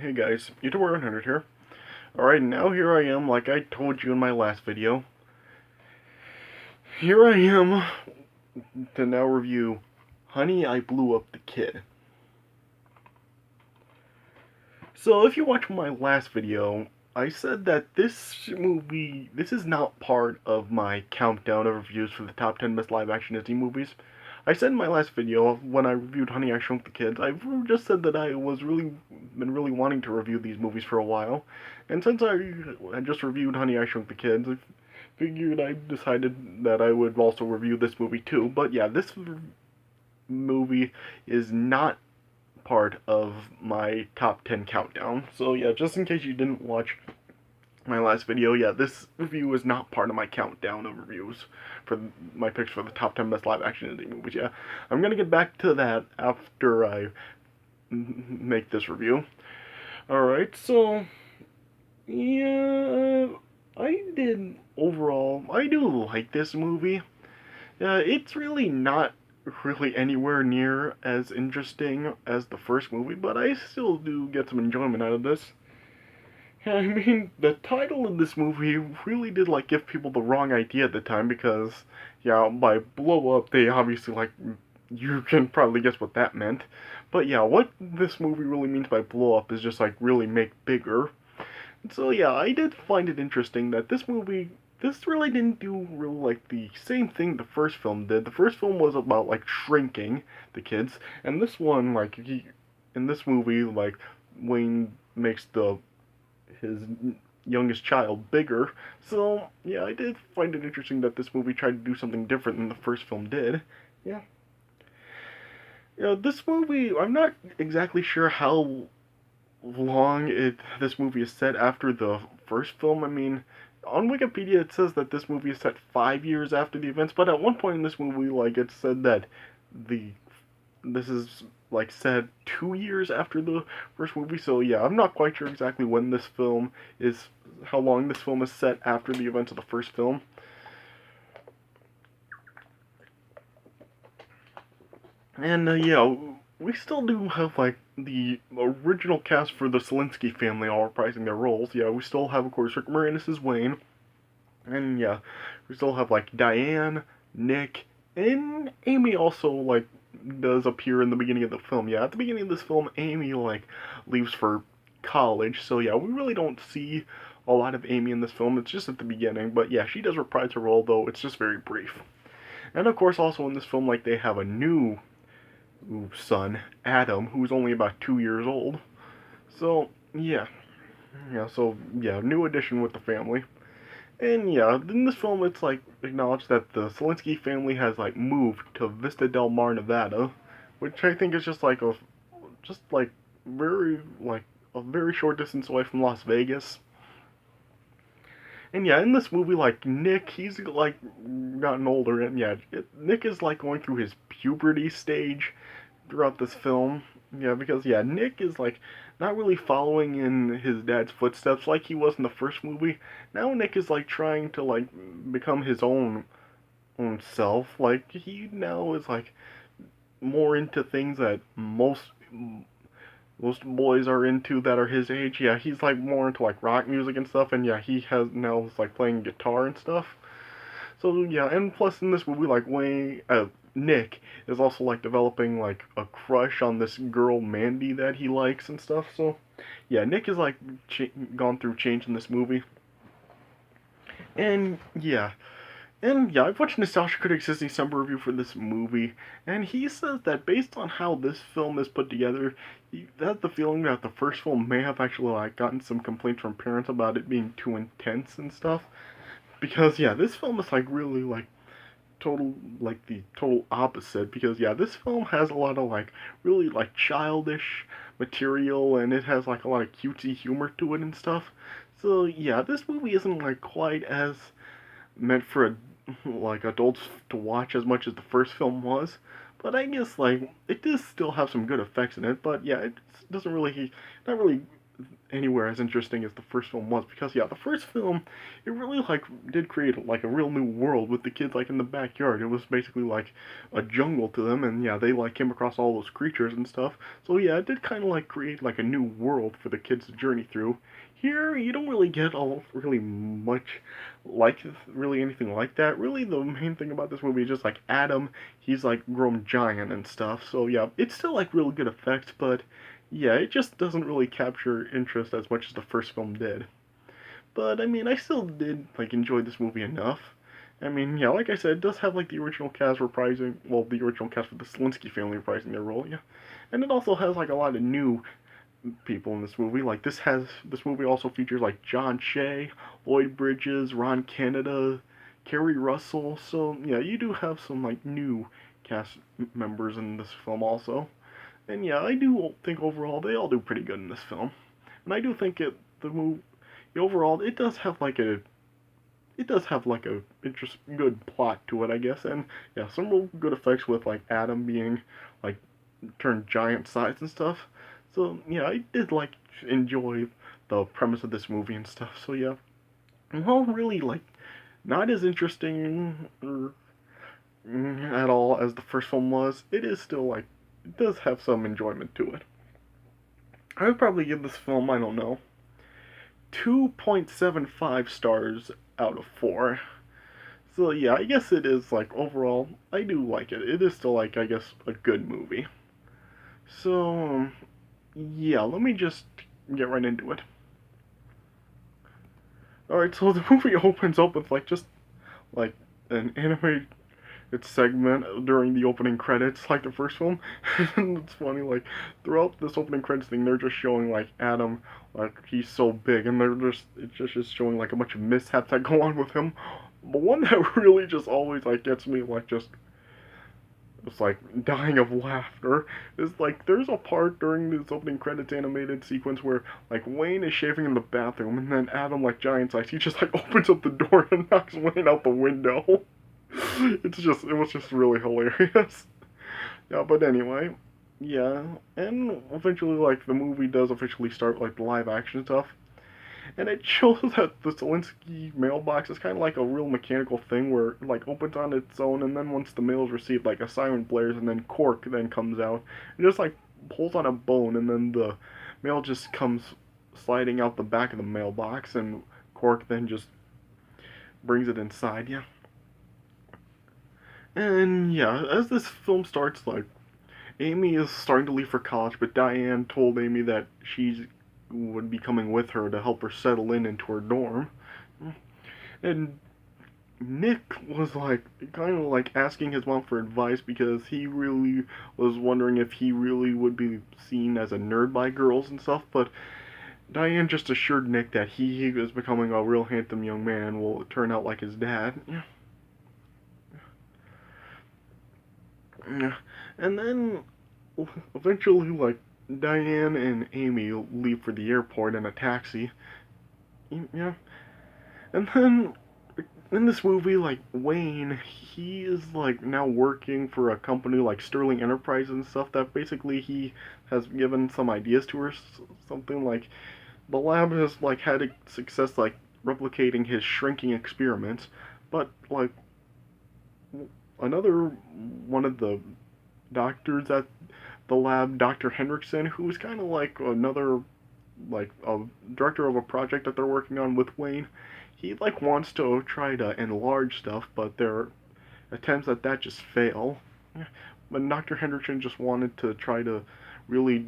Hey guys, YouTuber 100 here. Alright, now here I am, like I told you in my last video. Here I am to now review Honey, I Blew Up the Kid. So if you watched my last video, I said that this is not part of my countdown of reviews for the top 10 best live action Disney movies. I said in my last video, when I reviewed Honey, I Shrunk the Kids, I just said that I was been really wanting to review these movies for a while. And since I had just reviewed Honey, I Shrunk the Kids, I figured I decided that I would also review this movie too. But yeah, this movie is not part of my top 10 countdown. So yeah, just in case you didn't watch my last video, yeah, this review is not part of my countdown of reviews for my picks for the top 10 best live action Disney movies. Yeah, I'm gonna get back to that after I make this review. Alright, so yeah, I do like this movie. It's really not really anywhere near as interesting as the first movie, but I still do get some enjoyment out of this. I mean, the title of this movie really did like give people the wrong idea at the time because, yeah, by blow up, they obviously like you can probably guess what that meant. But yeah, what this movie really means by blow up is just like really make bigger. So yeah, I did find it interesting that this really didn't do really like the same thing the first film did. The first film was about like shrinking the kids, and this one in this movie like Wayne makes the his youngest child bigger. So yeah, I did find it interesting that this movie tried to do something different than the first film did. Yeah. Yeah, this movie, I'm not exactly sure how long this movie is set after the first film. I mean, on Wikipedia it says that this movie is set 5 years after the events, but at one point in this movie, like it said that the this is like said 2 years after the first movie. So yeah, I'm not quite sure exactly when this film is, how long this film is set after the events of the first film. And yeah, we still do have like the original cast for the Selinsky family all reprising their roles. Yeah, we still have of course Rick Moranis as Wayne, and yeah, we still have like Diane, Nick, and Amy also like does appear in the beginning of the film. Yeah, at the beginning of this film, Amy like leaves for college, so yeah, we really don't see a lot of Amy in this film. It's just at the beginning, but yeah, she does reprise her role though it's just very brief. And of course, also in this film, like they have a new son, Adam, who's only about 2 years old. So yeah, new addition with the family. And yeah, in this film, it's like acknowledged that the Selinsky family has like moved to Vista Del Mar, Nevada, which I think is just like very like a very short distance away from Las Vegas. And yeah, in this movie, like Nick, he's like gotten older, and yeah, Nick is like going through his puberty stage throughout this film. Yeah, because yeah, Nick is like not really following in his dad's footsteps like he was in the first movie. Now Nick is like trying to like become his own self. Like he now is like more into things that most boys are into that are his age. Yeah, he's like more into like rock music and stuff, and yeah, he has now is like playing guitar and stuff. So yeah, and plus in this movie, like Nick is also like developing like a crush on this girl Mandy that he likes and stuff. So yeah, Nick is like gone through change in this movie, and yeah, I've watched Nostalgia Critic's December review for this movie, and he says that based on how this film is put together, he has the feeling that the first film may have actually like gotten some complaints from parents about it being too intense and stuff. Because yeah, this film is like really like the total opposite. Because yeah, this film has a lot of like really like childish material, and it has like a lot of cutesy humor to it and stuff. So yeah, this movie isn't like quite as meant for like adults to watch as much as the first film was. But I guess like it does still have some good effects in it. But yeah, it doesn't really not really anywhere as interesting as the first film was, because yeah, the first film, it really like did create like a real new world with the kids like in the backyard. It was basically like a jungle to them, and yeah, they like came across all those creatures and stuff. So yeah, it did kind of like create like a new world for the kids to journey through. Here you don't really get all really much like really anything like that. Really the main thing about this movie is just like Adam, he's like grown giant and stuff. So yeah, it's still like really good effects, but yeah, it just doesn't really capture interest as much as the first film did. But I mean, I still did like enjoy this movie enough. I mean, yeah, like I said, it does have like the original cast reprising, well, the original cast of the Selinsky family reprising their role, yeah. And it also has like a lot of new people in this movie. Like this movie also features like John Shea, Lloyd Bridges, Ron Canada, Kerry Russell. So yeah, you do have some like new cast members in this film also. And yeah, I do think overall they all do pretty good in this film. And I do think the movie overall it does have like a good plot to it, I guess. And yeah, some real good effects with like Adam being like turned giant size and stuff. So yeah, I did like enjoy the premise of this movie and stuff. So yeah, well, really like not as interesting at all as the first film was. It is still like it does have some enjoyment to it. I would probably give this film, I don't know, 2.75 stars out of 4. So yeah, I guess it is like overall, I do like it. It is still like I guess a good movie. So yeah, let me just get right into it. All right, so the movie opens up with like just like an animated segment during the opening credits, like the first film. And it's funny, like throughout this opening credits thing, they're just showing like Adam, like he's so big, and they're just showing like a bunch of mishaps that go on with him. But one that really just always like gets me like just it's like dying of laughter is like there's a part during this opening credits animated sequence where like Wayne is shaving in the bathroom, and then Adam, like giant size, he just like opens up the door and knocks Wayne out the window. It was just really hilarious. Yeah, but anyway, yeah, and eventually like the movie does officially start like the live action stuff, and it shows that the Selinsky mailbox is kind of like a real mechanical thing where it like opens on its own, and then once the mail is received, like a siren blares, and then Cork then comes out and just like pulls on a bone, and then the mail just comes sliding out the back of the mailbox, and Cork then just brings it inside. Yeah, and yeah, as this film starts, like Amy is starting to leave for college, but Diane told Amy that she would be coming with her to help her settle in into her dorm. And Nick was like kind of like asking his mom for advice because he really was wondering if he really would be seen as a nerd by girls and stuff, but Diane just assured Nick that he is becoming a real handsome young man and will turn out like his dad. Yeah. Yeah. And then eventually, like, Diane and Amy leave for the airport in a taxi. Yeah. And then in this movie, like, Wayne, he is, like, now working for a company like Sterling Enterprises and stuff that basically he has given some ideas to her. Something like the lab has, like, had a success, like, replicating his shrinking experiments, but, like, another one of the doctors at the lab, Dr. Hendrickson, who's kind of like another, like a director of a project that they're working on with Wayne. He like wants to try to enlarge stuff, but their attempts at that just fail. But Dr. Hendrickson just wanted to try to really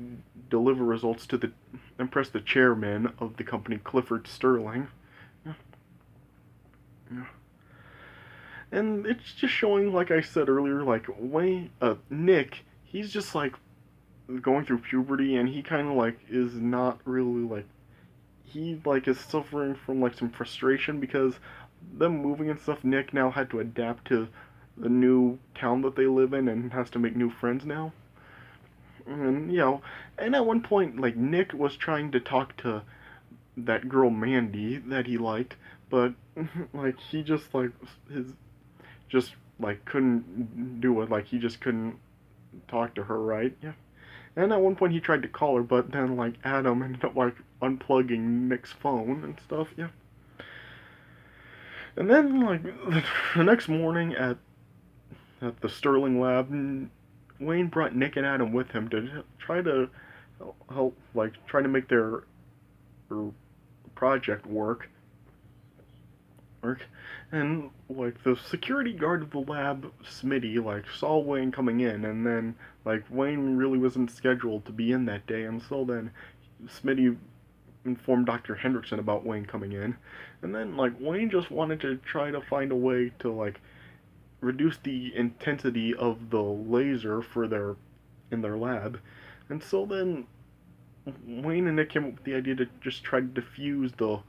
deliver results to the impress the chairman of the company, Clifford Sterling. Yeah. Yeah. And it's just showing, like I said earlier, like Wayne, Nick, he's just like going through puberty, and he kind of like is not really like he like is suffering from like some frustration because them moving and stuff. Nick now had to adapt to the new town that they live in and has to make new friends now. And and at one point, like Nick was trying to talk to that girl Mandy that he liked, but like he just like his just like couldn't do it. Like he just couldn't talk to her, right? Yeah. And at one point he tried to call her, but then like Adam ended up like unplugging Nick's phone and stuff. Yeah. And then like the next morning at the Sterling lab, Wayne brought Nick and Adam with him to try to help like try to make their project work. And like the security guard of the lab, Smitty, like saw Wayne coming in, and then like Wayne really wasn't scheduled to be in that day, and so then Smitty informed Dr. Hendrickson about Wayne coming in, and then like Wayne just wanted to try to find a way to like reduce the intensity of the laser for their in their lab, and so then Wayne and Nick came up with the idea to just try to diffuse the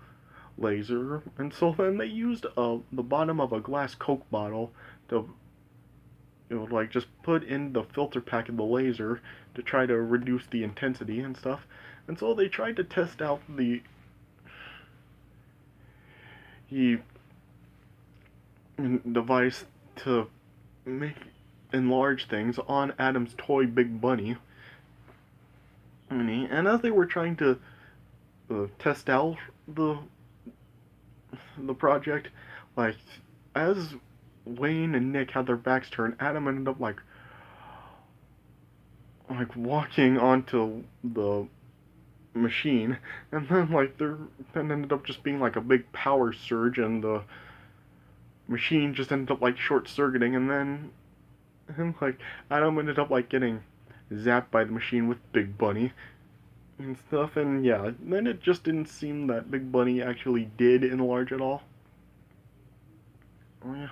laser, and so then they used the bottom of a glass Coke bottle to like just put in the filter pack of the laser to try to reduce the intensity and stuff. And so they tried to test out the device to make enlarge things on Adam's toy Big Bunny. And as they were trying to test out the project, like as Wayne and Nick had their backs turned, Adam ended up like walking onto the machine, and then like there then ended up just being like a big power surge, and the machine just ended up like short circuiting, and like Adam ended up like getting zapped by the machine with Big Bunny and stuff, and yeah, then it just didn't seem that Big Bunny actually did enlarge at all. Oh yeah.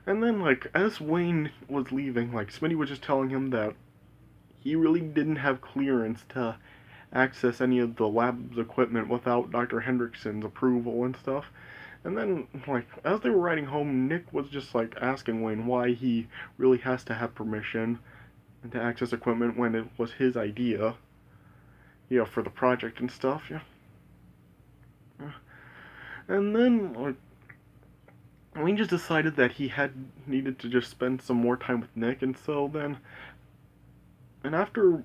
And then like as Wayne was leaving, like Smitty was just telling him that he really didn't have clearance to access any of the lab's equipment without Dr. Hendrickson's approval and stuff. And then, like, as they were riding home, Nick was just, like, asking Wayne why he really has to have permission to access equipment when it was his idea, for the project and stuff, yeah. And then, like, Wayne just decided that he had needed to just spend some more time with Nick, and so then, and after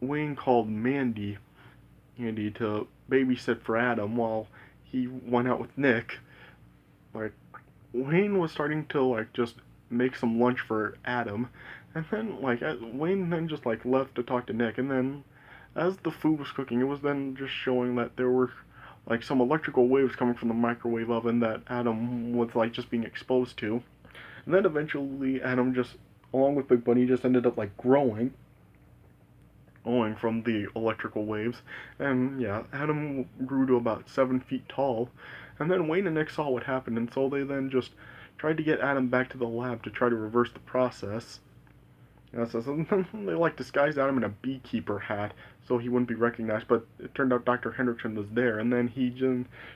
Wayne called Andy to babysit for Adam while he went out with Nick, like Wayne was starting to like just make some lunch for Adam, and then like Wayne then just like left to talk to Nick, and then as the food was cooking, it was then just showing that there were like some electrical waves coming from the microwave oven that Adam was like just being exposed to, and then eventually Adam just, along with Big Bunny, just ended up like growing owing from the electrical waves. And yeah, Adam grew to about 7 feet tall. And then Wayne and Nick saw what happened, and so they then just tried to get Adam back to the lab to try to reverse the process. Yeah, so they like disguised Adam in a beekeeper hat so he wouldn't be recognized, but it turned out Dr. Hendrickson was there, and then he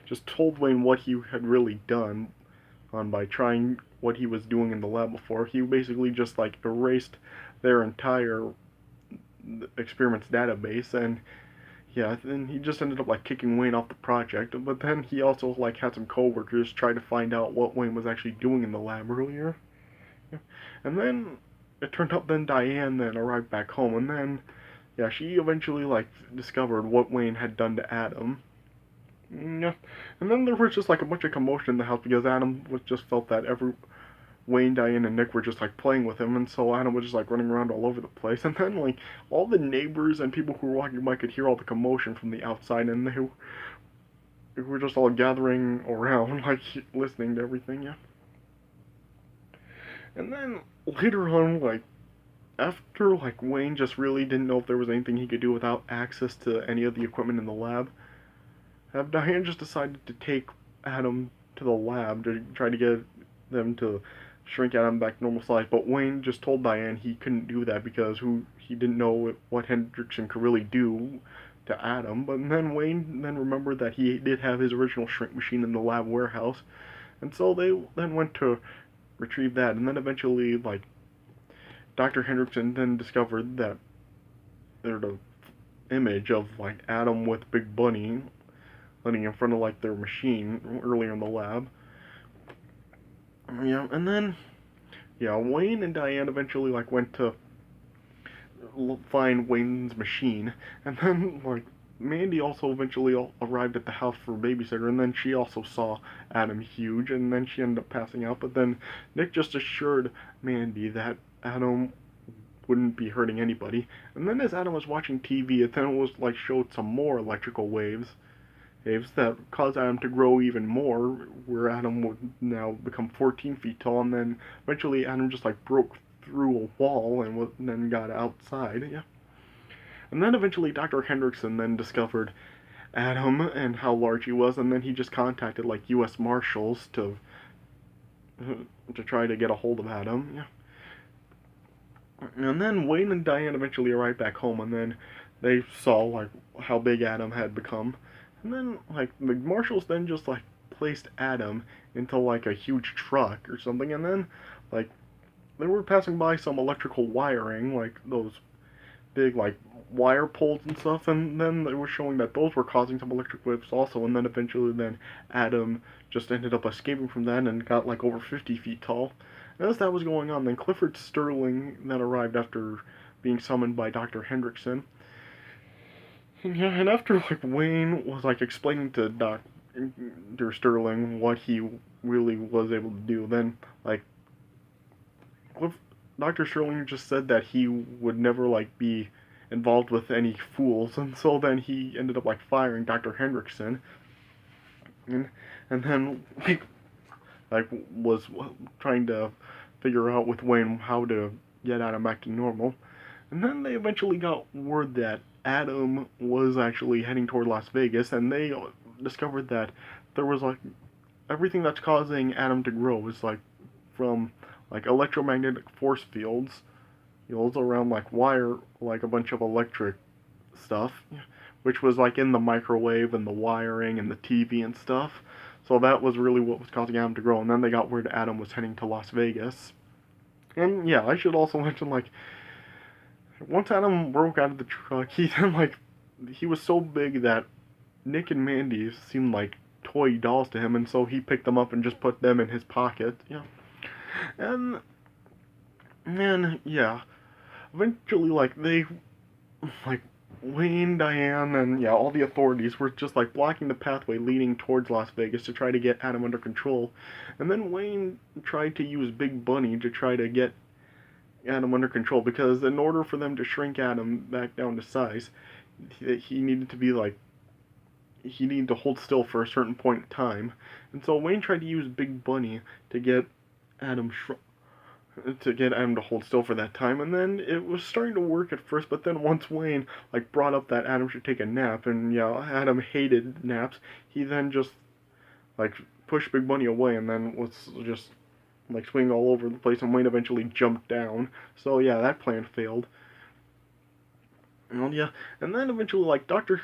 just told Wayne what he had really done by trying what he was doing in the lab before. He basically just like erased their entire experiment's database, and yeah, then he just ended up like kicking Wayne off the project. But then he also like had some coworkers try to find out what Wayne was actually doing in the lab earlier. Yeah. And then it turned out then Diane then arrived back home, and then yeah, she eventually like discovered what Wayne had done to Adam. Yeah. And then there was just like a bunch of commotion in the house because Adam was just felt that Wayne, Diane, and Nick were just like playing with him, and so Adam was just like running around all over the place. And then like all the neighbors and people who were walking by could hear all the commotion from the outside, and they were just all gathering around, like listening to everything. Yeah. And then later on, like after like Wayne just really didn't know if there was anything he could do without access to any of the equipment in the lab, Diane just decided to take Adam to the lab to try to get them to shrink Adam back to normal size. But Wayne just told Diane he couldn't do that because he didn't know what Hendrickson could really do to Adam. But then Wayne then remembered that he did have his original shrink machine in the lab warehouse, and so they then went to retrieve that. And then eventually, like Dr. Hendrickson then discovered that there's an image of like Adam with Big Bunny living in front of like their machine earlier in the lab. Yeah, and then yeah, Wayne and Diane eventually like went to find Wayne's machine, and then like Mandy also eventually arrived at the house for a babysitter, and then she also saw Adam huge, and then she ended up passing out. But then Nick just assured Mandy that Adam wouldn't be hurting anybody. And then as Adam was watching TV, it then was like showed some more electrical waves that caused Adam to grow even more, where Adam would now become 14 feet tall, and then eventually Adam just like broke through a wall and then got outside. Yeah. And then eventually Dr. Hendrickson then discovered Adam and how large he was, and then he just contacted like U.S. Marshals to try to get a hold of Adam. Yeah. And then Wayne and Diane eventually arrived back home, and then they saw like how big Adam had become. And then like the marshals then just like placed Adam into like a huge truck or something, and then like they were passing by some electrical wiring, like those big like wire poles and stuff, and then they were showing that those were causing some electric waves also, and then eventually then Adam just ended up escaping from that and got like over 50 feet tall. And as that was going on, then Clifford Sterling then arrived after being summoned by Dr. Hendrickson. And yeah, and after like Wayne was like explaining to Dr. Sterling what he really was able to do, then like Dr. Sterling just said that he would never like be involved with any fools, and so then he ended up like firing Dr. Hendrickson, and and then like was trying to figure out with Wayne how to get Adam back to normal, and then they eventually got word that Adam was actually heading toward Las Vegas, and they discovered that there was like everything that's causing Adam to grow is like from like electromagnetic force fields around like wire, like a bunch of electric stuff, which was like in the microwave and the wiring and the TV and stuff. So that was really what was causing Adam to grow. And then they got word Adam was heading to Las Vegas. And yeah, I should also mention like once Adam broke out of the truck, he then like he was so big that Nick and Mandy seemed like toy dolls to him, and so he picked them up and just put them in his pocket. Yeah, and then yeah, eventually like they like Wayne, Diane, and yeah, all the authorities were just like blocking the pathway leading towards Las Vegas to try to get Adam under control. And then Wayne tried to use Big Bunny to try to get Adam under control, because in order for them to shrink Adam back down to size, he needed to be like he needed to hold still for a certain point in time. And so Wayne tried to use Big Bunny to get Adam to hold still for that time, and then it was starting to work at first, but then once Wayne like brought up that Adam should take a nap, and yeah, Adam hated naps, he then just like pushed Big Bunny away, and then was just like swinging all over the place, and Wayne eventually jumped down. So yeah, that plan failed. Well, yeah, and then eventually like Dr.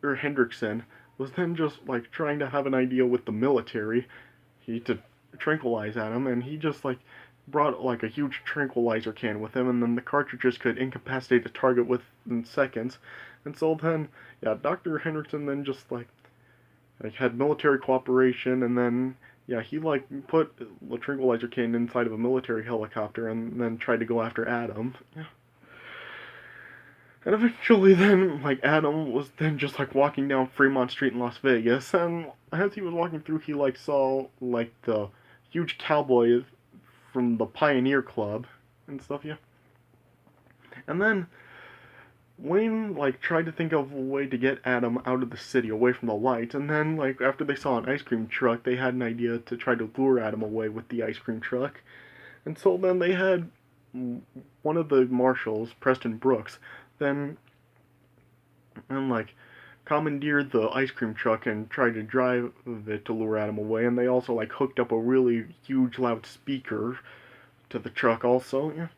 Hendrickson was then just like trying to have an idea with the military, to tranquilize Adam, and he just like brought like a huge tranquilizer can with him, and then the cartridges could incapacitate the target within seconds. And so then, yeah, Dr. Hendrickson then just like had military cooperation, and then yeah, he like put the tranquilizer can inside of a military helicopter, and then tried to go after Adam. Yeah. And eventually then, like, Adam was then just, like, walking down Fremont Street in Las Vegas, and as he was walking through, he, like, saw, like, the huge cowboy from the Pioneer Club and stuff, yeah. And then Wayne, like, tried to think of a way to get Adam out of the city, away from the lights, and then, like, after they saw an ice cream truck, they had an idea to try to lure Adam away with the ice cream truck. And so then they had one of the marshals, Preston Brooks, then and like commandeered the ice cream truck and tried to drive it to lure Adam away, and they also like hooked up a really huge loud speaker to the truck also, yeah.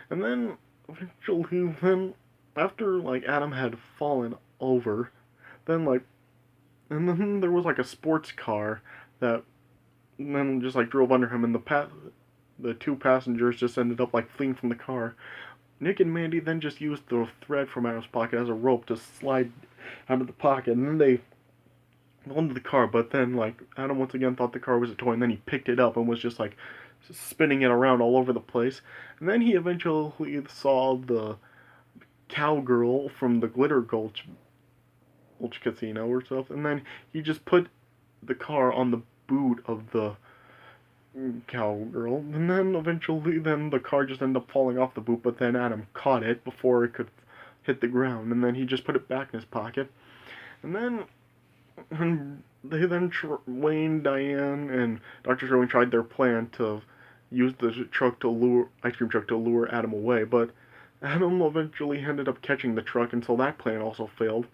And then eventually then after like Adam had fallen over, then like and then there was like a sports car that then just like drove under him, and the two passengers just ended up like fleeing from the car. Nick and Mandy then just used the thread from Adam's pocket as a rope to slide out of the pocket, and then they fell into the car, but then, like, Adam once again thought the car was a toy, and then he picked it up and was just, like, spinning it around all over the place. And then he eventually saw the cowgirl from the Glitter Gulch casino or stuff, and then he just put the car on the boot of the cowgirl, and then eventually then the car just ended up falling off the boot, but then Adam caught it before it could hit the ground, and then he just put it back in his pocket. And then Wayne, Diane, and Dr. Sherwin tried their plan to use the ice cream truck to lure Adam away, but Adam eventually ended up catching the truck, and so that plan also failed.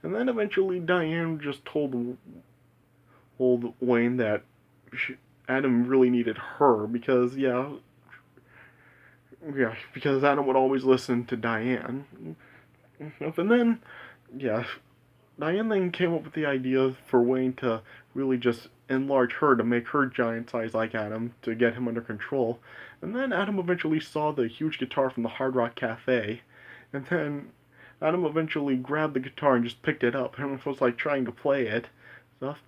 And then eventually Diane just told Wayne that Adam really needed her because because Adam would always listen to Diane. And then Diane then came up with the idea for Wayne to really just enlarge her to make her giant size like Adam to get him under control. And then Adam eventually saw the huge guitar from the Hard Rock Cafe, and then Adam eventually grabbed the guitar and just picked it up and was like trying to play it, stuff.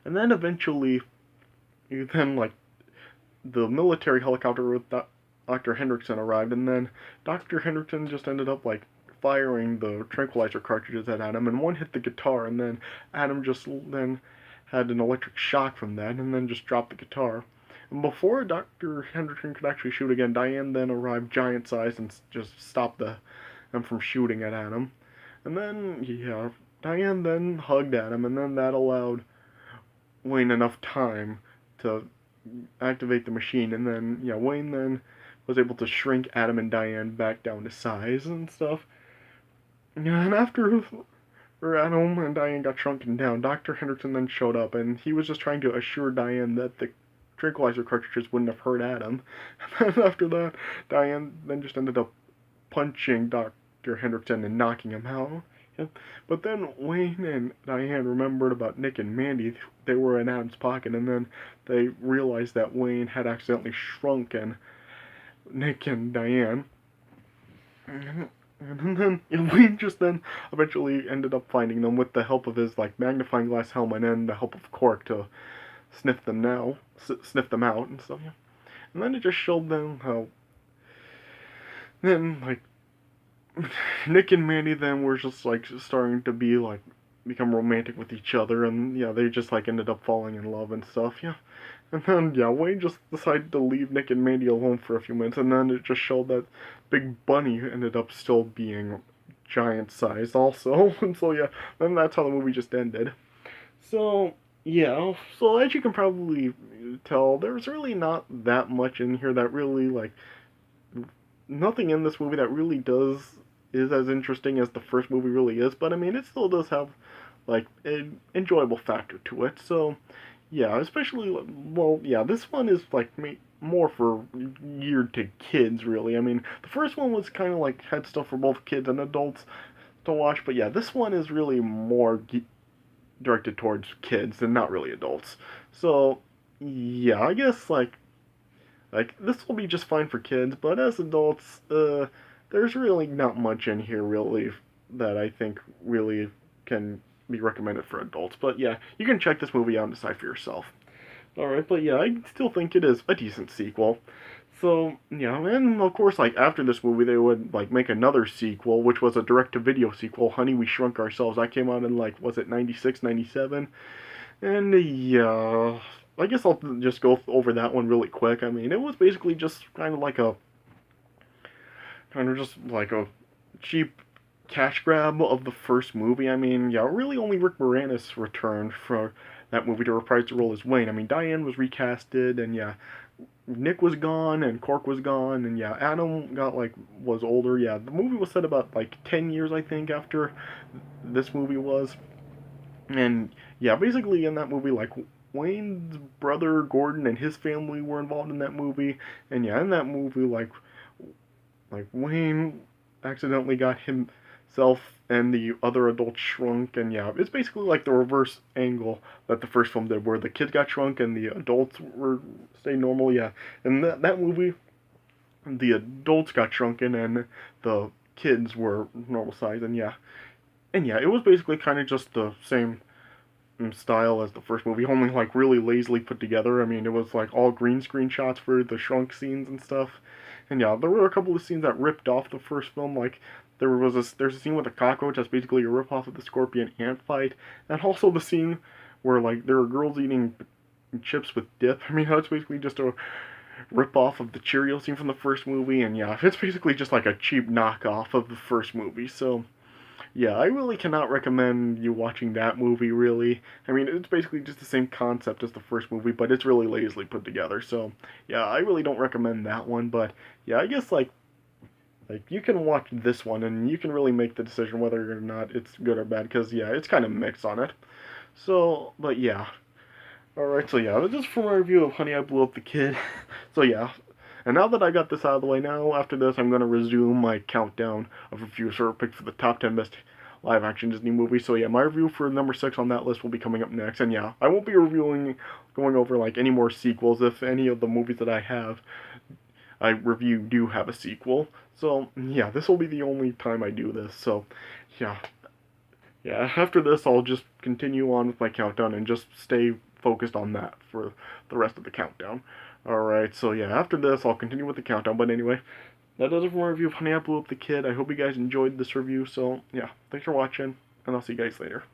And then eventually, like the military helicopter with Dr. Hendrickson arrived, and then Dr. Hendrickson just ended up like firing the tranquilizer cartridges at Adam, and one hit the guitar, and then Adam just then had an electric shock from that, and then just dropped the guitar. And before Dr. Hendrickson could actually shoot again, Diane then arrived giant size and just stopped them from shooting at Adam. And then, Diane then hugged Adam, and then that allowed Wayne enough time to activate the machine, and then, Wayne then was able to shrink Adam and Diane back down to size and stuff. And after Adam and Diane got shrunken down, Dr. Hendrickson then showed up, and he was just trying to assure Diane that the tranquilizer cartridges wouldn't have hurt Adam. And then after that, Diane then just ended up punching Dr. Hendrickson and knocking him out. But then Wayne and Diane remembered about Nick and Mandy. They were in Adam's pocket, and then they realized that Wayne had accidentally shrunken Nick and Diane. And then Wayne just then eventually ended up finding them with the help of his like magnifying glass helmet and the help of Cork to sniff them out and stuff. And then it just showed them how then like Nick and Mandy then were just like starting to be like become romantic with each other, and they just like ended up falling in love and stuff. And then Wayne just decided to leave Nick and Mandy alone for a few minutes, and then it just showed that Big Bunny ended up still being giant sized also. And so then that's how the movie just ended. So so as you can probably tell, there's really not that much in here that really like nothing in this movie that really is as interesting as the first movie really is, but I mean it still does have like an enjoyable factor to it. So especially this one is like more for geared to kids really. I mean the first one was kind of like had stuff for both kids and adults to watch, but this one is really more directed towards kids and not really adults. So I guess like this will be just fine for kids, but as adults, there's really not much in here really that I think really can be recommended for adults. But you can check this movie out and decide for yourself. Alright, but I still think it is a decent sequel. So, and of course, like, after this movie, they would, like, make another sequel, which was a direct-to-video sequel, Honey, We Shrunk Ourselves. That came out in, like, was it 96, 97? And, I guess I'll just go over that one really quick. I mean, it was basically just kind of just like a cheap cash grab of the first movie. I mean, really only Rick Moranis returned for that movie to reprise the role as Wayne. I mean, Diane was recasted, and Nick was gone, and Cork was gone, and Adam was older. The movie was set about like 10 years, I think, after this movie was. And basically in that movie, like, Wayne's brother Gordon and his family were involved in that movie, and in that movie, like Wayne accidentally got himself and the other adults shrunk, and it's basically like the reverse angle that the first film did, where the kids got shrunk and the adults stayed normal. In that movie, the adults got shrunken and the kids were normal size, and it was basically kind of just the same style as the first movie, only like really lazily put together. I mean, it was like all green screen shots for the shrunk scenes and stuff. And yeah, there were a couple of scenes that ripped off the first film, like there's a scene with a cockroach that's basically a rip off of the scorpion ant fight, and also the scene where like there are girls eating chips with dip. I mean, that's basically just a rip off of the Cheerio scene from the first movie, and yeah, it's basically just like a cheap knockoff of the first movie. So yeah, I really cannot recommend you watching that movie, really. I mean, it's basically just the same concept as the first movie, but it's really lazily put together. So, yeah, I really don't recommend that one, but yeah, I guess like you can watch this one and you can really make the decision whether or not it's good or bad cuz yeah, it's kind of mixed on it. So, but yeah. All right, so yeah, this is for my review of Honey I Blew Up the Kid. So yeah, and now that I got this out of the way, now after this, I'm gonna resume my countdown of reviews for pick for the top 10 best live-action Disney movies. So yeah, my review for number 6 on that list will be coming up next. And yeah, I won't be going over like any more sequels if any of the movies that I review do have a sequel. So yeah, this will be the only time I do this. So yeah, yeah. After this, I'll just continue on with my countdown and just stay focused on that for the rest of the countdown. Alright, so yeah, after this, I'll continue with the countdown. But anyway, that does it for my review of Honey I Blew Up the Kid. I hope you guys enjoyed this review. So yeah, thanks for watching, and I'll see you guys later.